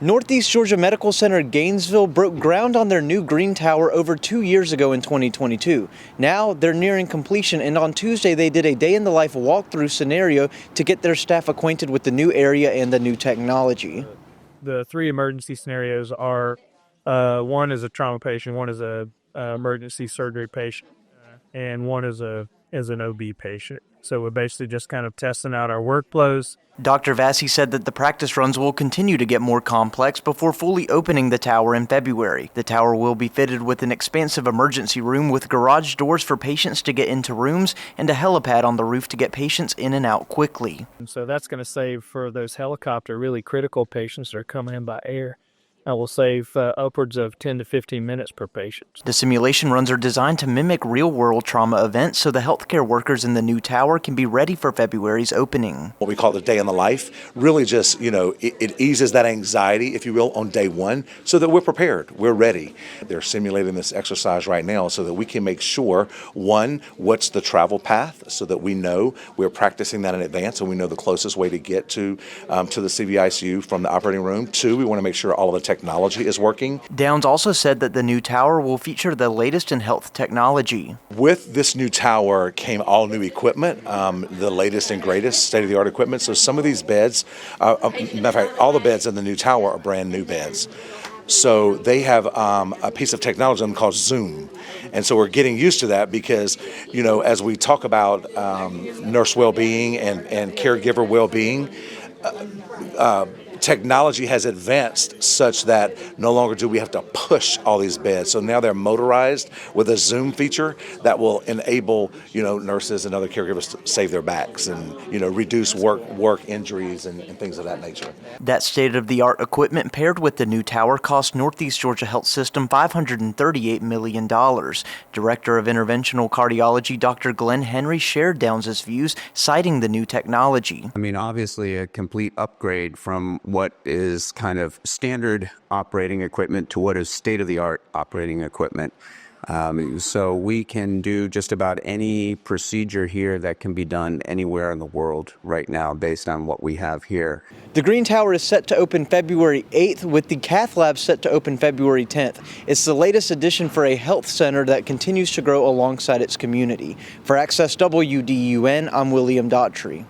Northeast Georgia Medical Center Gainesville broke ground on their new green tower over 2 years ago in 2022. Now they're nearing completion, and on Tuesday they did a day-in-the-life walkthrough scenario to get their staff acquainted with the new area and the new technology. The three emergency scenarios are one is a trauma patient, one is a emergency surgery patient, and one is an OB patient. So we're basically just kind of testing out our workflows. Dr. Vassie said that the practice runs will continue to get more complex before fully opening the tower in February. The tower will be fitted with an expansive emergency room with garage doors for patients to get into rooms and a helipad on the roof to get patients in and out quickly. And so that's going to save for those helicopter really critical patients that are coming in by air. I will save upwards of 10 to 15 minutes per patient. The simulation runs are designed to mimic real-world trauma events so the healthcare workers in the new tower can be ready for February's opening. What we call the day in the life really just, it eases that anxiety, if you will, on day one so that we're prepared, we're ready. They're simulating this exercise right now so that we can make sure, one, what's the travel path so that we know we're practicing that in advance and we know the closest way to get to the CVICU from the operating room. Two, we want to make sure all of the technology is working. Downs also said that the new tower will feature the latest in health technology. With this new tower came all new equipment, the latest and greatest state-of-the-art equipment. So some of these beds, matter of fact, all the beds in the new tower are brand new beds. So they have a piece of technology called Zoom. And so we're getting used to that because, as we talk about nurse well-being and caregiver well-being, technology has advanced such that no longer do we have to push all these beds. So now they're motorized with a Zoom feature that will enable, nurses and other caregivers to save their backs and, reduce work injuries and things of that nature. That state-of-the-art equipment paired with the new tower cost Northeast Georgia Health System $538 million. Director of Interventional Cardiology, Dr. Glenn Henry, shared Downs' views, citing the new technology. Obviously a complete upgrade from what is kind of standard operating equipment to what is state-of-the-art operating equipment. So we can do just about any procedure here that can be done anywhere in the world right now based on what we have here. The Green Tower is set to open February 8th, with the Cath Lab set to open February 10th. It's the latest addition for a health center that continues to grow alongside its community. For Access WDUN, I'm William Daughtry.